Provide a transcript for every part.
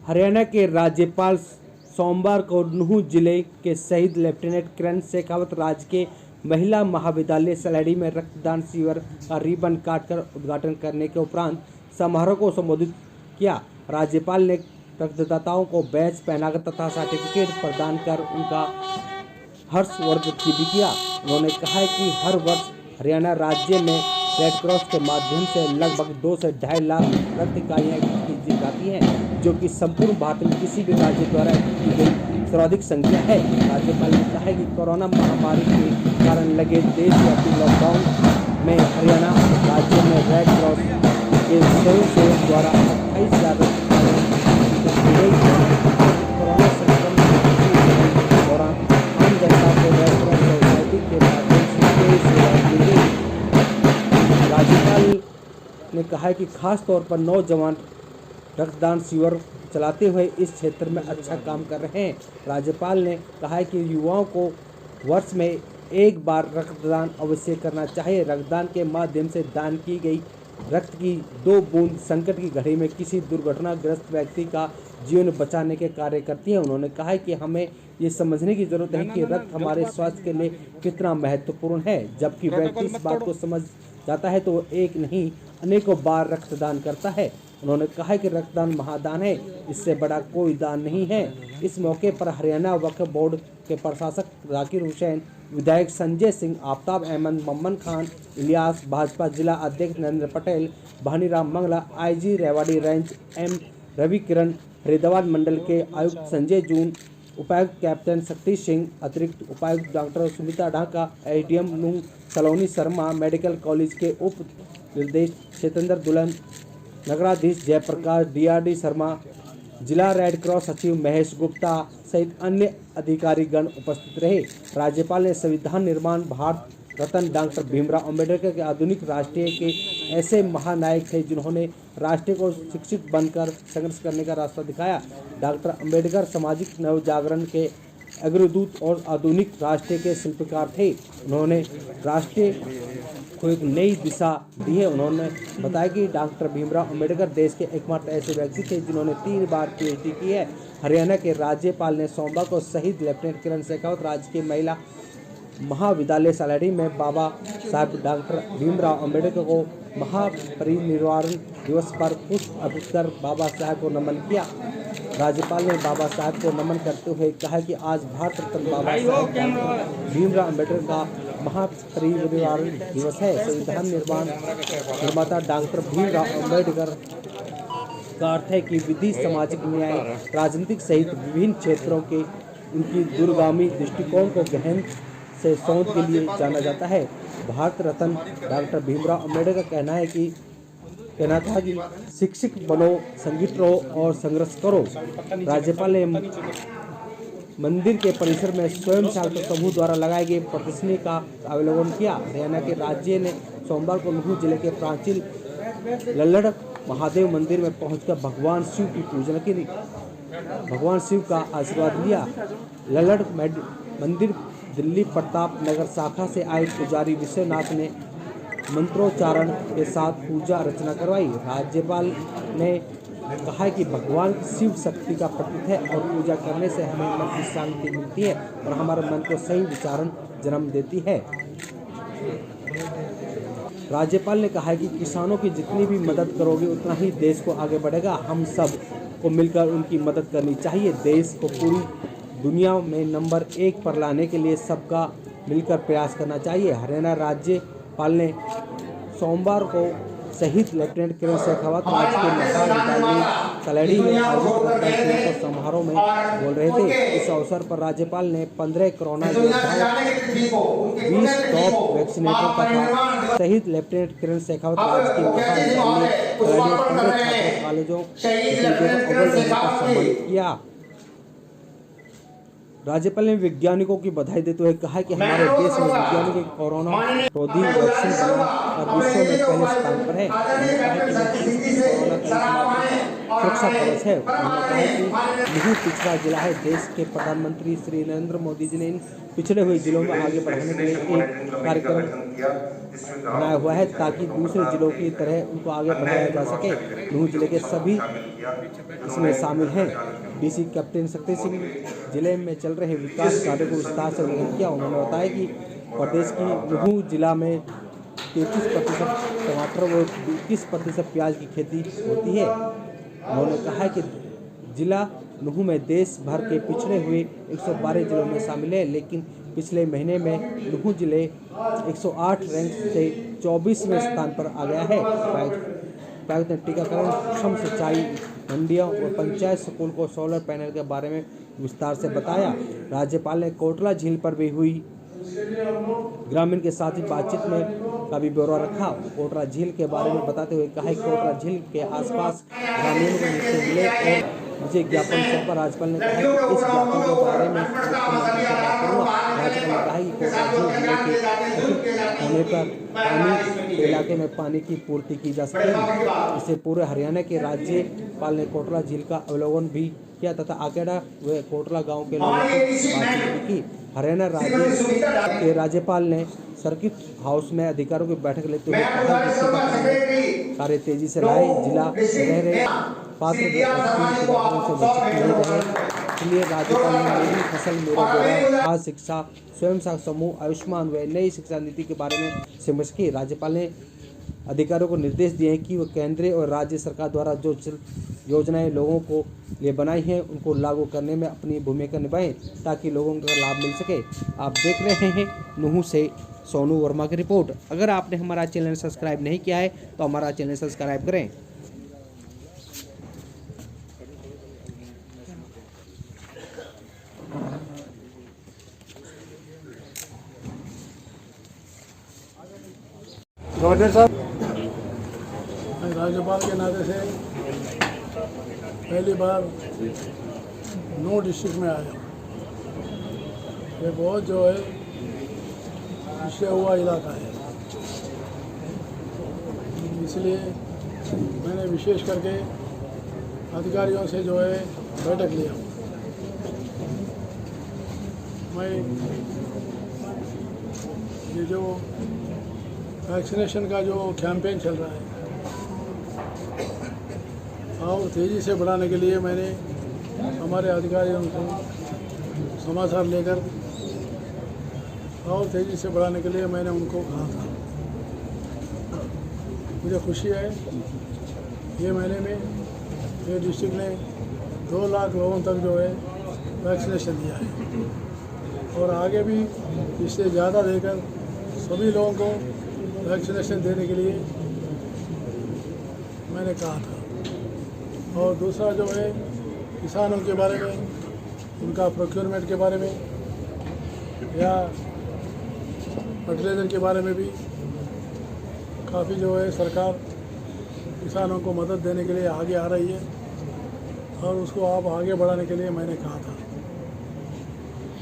हरियाणा के राज्यपाल सोमवार को नूंह जिले के शहीद लेफ्टिनेंट किरण शेखावत राजकीय महिला महाविद्यालय सलैड़ी में रक्तदान शिविर का रिबन काटकर उद्घाटन करने के उपरांत समारोह को संबोधित किया। राज्यपाल ने रक्तदाताओं को बैच पहनाकर तथा सर्टिफिकेट प्रदान कर उनका हर्षवर्धन भी किया। उन्होंने कहा कि हर वर्ष हरियाणा राज्य में रेड क्रॉस के माध्यम से लगभग 2 से 2.5 लाख रक्त इकाइयाँ की जाती हैं, जो कि संपूर्ण भारत में किसी भी राज्य द्वारा की गई सर्वाधिक संख्या है। राज्यपाल ने कहा कि कोरोना महामारी के कारण लगे देशव्यापी लॉकडाउन में हरियाणा राज्य में रेड क्रॉस के स्वयंसेवक द्वारा 28,000 रक्त कोरोना संक्रमण के दौरान आम जनता को रेड क्रॉस सोसाइटी के माध्यम से सेवा दी गई। राज्यपाल ने कहा कि खास तौर पर नौजवान रक्तदान शिविर चलाते हुए इस क्षेत्र में अच्छा काम कर रहे हैं। राज्यपाल ने कहा कि युवाओं को वर्ष में एक बार रक्तदान अवश्य करना चाहिए। रक्तदान के माध्यम से दान की गई रक्त की 2 बूंद संकट की घड़ी में किसी दुर्घटनाग्रस्त व्यक्ति का जीवन बचाने के कार्य करती है। उन्होंने कहा कि हमें ये समझने की जरूरत है कि रक्त हमारे स्वास्थ्य के लिए कितना महत्वपूर्ण है। जबकि व्यक्ति इस बात को समझ जाता है तो वो एक नहीं अनेकों बार रक्तदान करता है। उन्होंने कहा कि रक्तदान महादान है, इससे बड़ा कोई दान नहीं है। इस मौके पर हरियाणा वक्फ बोर्ड के प्रशासक जाकिर हुसैन, विधायक संजय सिंह, आफ्ताब अहमद, मम्मन खान, इलियास, भाजपा जिला अध्यक्ष Narendra Patel, Bhaniram Mangla, IG Rewari range M Ravi Kiran, Faridabad मंडल के आयुक्त संजय जून, उपायुक्त कैप्टन शक्ति सिंह, अतिरिक्त उपायुक्त डॉक्टर सुमिता ढाका, एसडीएम नूंह सलोनी शर्मा, मेडिकल कॉलेज के उप निर्देशक क्षेत्रेंद्र दुल्हन, नगराधीश जयप्रकाश डीआरडी शर्मा, जिला रेड क्रॉस सचिव महेश गुप्ता सहित अन्य अधिकारीगण उपस्थित रहे। राज्यपाल ने संविधान निर्माण भारत रत्न डॉक्टर भीमराव अंबेडकर के आधुनिक राष्ट्र के ऐसे महानायक थे जिन्होंने राष्ट्र को शिक्षित बनकर संघर्ष करने का रास्ता दिखाया। डॉक्टर अंबेडकर सामाजिक नवजागरण के अग्रदूत और आधुनिक राष्ट्र के शिल्पकार थे। उन्होंने राष्ट्र को एक नई दिशा दी है। उन्होंने बताया कि डॉक्टर भीमराव अंबेडकर देश के एकमात्र ऐसे व्यक्ति थे जिन्होंने 3 बार पीएचडी की है। हरियाणा के राज्यपाल ने सोमवार को शहीद लेफ्टिनेंट किरण शेखावत राजकीय महिला महाविद्यालय सलैड़ी में बाबा साहब डॉक्टर भीमराव अंबेडकर को महापरिनिर्वाण दिवस पर पुष्प अर्पित कर बाबा साहब को नमन किया। राज्यपाल ने बाबा साहब को नमन करते हुए कहा कि आज भारत रत्न बाबा साहब डॉक्टर भीमराव अंबेडकर का महापरिनिर्वाण दिवस है। संविधान निर्माता डॉक्टर भीमराव अंबेडकर का अर्थ है कि विधि, सामाजिक न्याय, राजनीतिक सहित विभिन्न क्षेत्रों के उनकी दूरगामी दृष्टिकोण को गहन से सोच के लिए जाना जाता है। भारत रत्न डॉक्टर भीमराव अंबेडकर का कहना था कि शिक्षित बनो, संगठित रहो और संघर्ष करो। राज्यपाल ने मंदिर के परिसर में स्वयं सहायता समूह द्वारा लगाए गए प्रदर्शनी का अवलोकन किया। हरियाणा के राज्य ने सोमवार को नूंह जिले के प्राचीन लल्लड़ महादेव मंदिर में पहुंचकर भगवान शिव की पूजा की। भगवान शिव का आशीर्वाद लिया। लल्लड़ मंदिर दिल्ली प्रताप नगर शाखा से आए पुजारी विश्वनाथ ने मंत्रोच्चारण के साथ पूजा अर्चना करवाई। राज्यपाल ने कहा कि भगवान शिव शक्ति का प्रतीक है और पूजा करने से हमें मन की शांति मिलती है और हमारे मन को सही विचारण जन्म देती है। राज्यपाल ने कहा कि किसानों की जितनी भी मदद करोगे उतना ही देश को आगे बढ़ेगा। हम सब को मिलकर उनकी मदद करनी चाहिए। देश को पूरी दुनिया में नंबर 1 पर लाने के लिए सबका मिलकर प्रयास करना चाहिए। हरियाणा राज्यपाल ने सोमवार को शहीद लेफ्टिनेंट किरण शेखावत राजकीय महाविद्यालय सलैड़ी में आयोजित समारोह में बोल रहे थे। इस अवसर पर राज्यपाल ने 15 कोरोना योद्धाओं, 20 टॉप वैक्सीनेटर तथा शहीद लेफ्टिनेंट किरण शेखावत राजकीय महाविद्यालय सलैड़ी में 15 छात्र कॉलेजों का सम्मानित किया। राज्यपाल ने वैज्ञानिकों की बधाई देते हुए कहा कि हमारे देश में वैज्ञानिक कोरोना रोधी वैक्सीन बनाकर विश्व में पहले स्थान पर है। सुरक्षा कवच है। उन्होंने कहा कि यही पिछड़ा जिला है। देश के प्रधानमंत्री श्री नरेंद्र मोदी जी ने इन पिछड़े हुए जिलों में आगे बढ़ाने के लिए एक कार्यक्रम बनाया हुआ है ताकि दूसरे जिलों की तरह उनको आगे बढ़ाया जा सके। नूंह जिले के सभी इसमें शामिल हैं। डीसी कैप्टन शक्ति सिंह जिले में चल रहे विकास कार्यों को विस्तार से अवलोकन किया। उन्होंने बताया कि प्रदेश की नुहू जिला में 33% टमाटर व 21% प्याज की खेती होती है। उन्होंने कहा कि जिला नुहू में देश भर के पिछड़े हुए 112 जिलों में शामिल है, लेकिन पिछले महीने में नुहू जिले 108 रैंक से 24वें स्थान पर आ गया है। उपायुक्त ने टीकाकरण, सूक्ष्म सिंचाई, मंडियों और पंचायत स्कूल को सोलर पैनल के बारे में विस्तार से बताया। राज्यपाल ने कोटला झील पर भी हुई ग्रामीण के साथ ही बातचीत में का भी ब्यौरा रखा। कोटला झील के बारे में बताते हुए कहा कि कोटला झील के आसपास ग्रामीणों को निर्देश मिले और मुझे ज्ञापन सौंपा। राज्यपाल ने कहा कि इस ज्ञापन के बारे में मुख्यमंत्री से बात करूंगा। राज्यपाल ने कहा कि कोटला झील जिले के होने पर पानी इलाके में पानी की पूर्ति की जा सकेगी। इससे पूरे हरियाणा के राज्यपाल ने कोटला झील का अवलोकन भी किया तथा आकेडा व कोटला गांव के लोगों से बातचीत भी की। हरियाणा राज्य के राज्यपाल ने सर्किट हाउस में अधिकारियों की बैठक लेते हुए कहा कि कार्य तेजी से लाए, जिला रह रहे पात्र से वंचित नहीं रहे। इसलिए राज्यपाल ने मेरी फसल मेरा ब्यौरा, खाद्य शिक्षा, स्वयं सहायता समूह, आयुष्मान व नई शिक्षा नीति के बारे में समझ की। राज्यपाल ने अधिकारियों को निर्देश दिए हैं कि वह केंद्र और राज्य सरकार द्वारा जो योजनाएं लोगों को लिए बनाई हैं उनको लागू करने में अपनी भूमिका निभाएं ताकि लोगों को लाभ मिल सके। आप देख रहे हैं नुहू से सोनू वर्मा की रिपोर्ट। अगर आपने हमारा चैनल सब्सक्राइब नहीं किया है तो हमारा चैनल सब्सक्राइब करें। गवर्नर साहब, राज्यपाल के नाते से पहली बार नो डिस्ट्रिक्ट में आया। ये बहुत जो है पिछड़ा हुआ इलाका है, इसलिए मैंने विशेष करके अधिकारियों से जो है बैठक लिया। मैं ये जो वैक्सीनेशन का जो कैंपेन चल रहा है और तेज़ी से बढ़ाने के लिए मैंने हमारे अधिकारियों से समाचार लेकर और तेज़ी से बढ़ाने के लिए मैंने उनको कहा था। मुझे खुशी है ये महीने में ये डिस्ट्रिक्ट ने 2 लाख लोगों तक जो है वैक्सीनेशन दिया है और आगे भी इससे ज़्यादा देकर सभी लोगों को वैक्सीनेशन देने के लिए मैंने कहा था। और दूसरा जो है किसानों के बारे में, उनका प्रोक्योरमेंट के बारे में या फर्टिलाइज़र के बारे में भी काफ़ी जो है सरकार किसानों को मदद देने के लिए आगे आ रही है और उसको आप आगे बढ़ाने के लिए मैंने कहा था।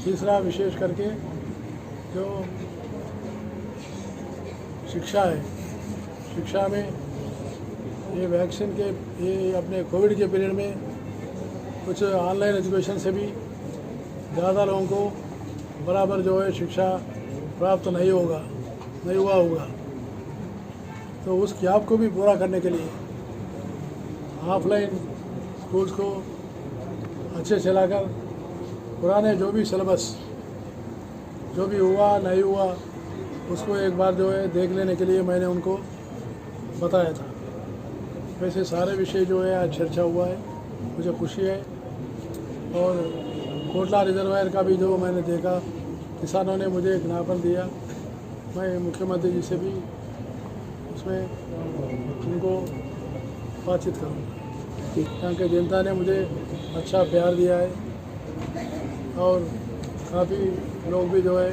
तीसरा विशेष करके जो शिक्षा है, शिक्षा में ये वैक्सीन के ये अपने कोविड के पीरियड में कुछ ऑनलाइन एजुकेशन से भी ज़्यादा लोगों को बराबर जो है शिक्षा प्राप्त नहीं हुआ होगा, तो उस गैप को भी पूरा करने के लिए ऑफलाइन स्कूल्स को अच्छे चलाकर पुराने जो भी सिलेबस जो भी हुआ नहीं हुआ उसको एक बार जो है देख लेने के लिए मैंने उनको बताया था। वैसे सारे विषय जो है आज चर्चा हुआ है, मुझे खुशी है। और कोटला रिजर्वायर का भी जो मैंने देखा, किसानों ने मुझे एक ज्ञापन दिया, मैं मुख्यमंत्री जी से भी उसमें उनको बातचीत करूँगा। यहाँ के जनता ने मुझे अच्छा प्यार दिया है और काफ़ी लोग भी जो है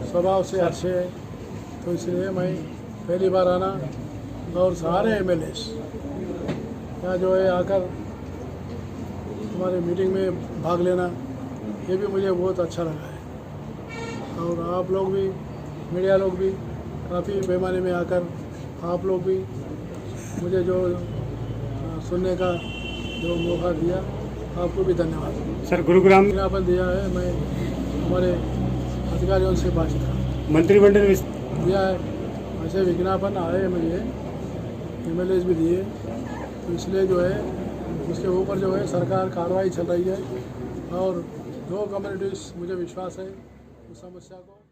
स्वभाव से अच्छे हैं, तो इसलिए मैं पहली बार आना और सारे एमएलएस यहाँ जो है आकर हमारे मीटिंग में भाग लेना, ये भी मुझे बहुत अच्छा लगा है। और आप लोग भी, मीडिया लोग भी काफ़ी पैमाने में आकर आप लोग भी मुझे जो सुनने का जो मौका दिया, आपको भी धन्यवाद। सर, गुरुग्राम विज्ञापन दिया है, मैं हमारे अधिकारियों से बातचीत करूँ, मंत्रिमंडल दिया है, ऐसे विज्ञापन आए मुझे, एमएलएस भी दिए, तो इसलिए जो है उसके ऊपर जो है सरकार कार्रवाई चल रही है और 2 कम्युनिटीज़ मुझे विश्वास है उस समस्या को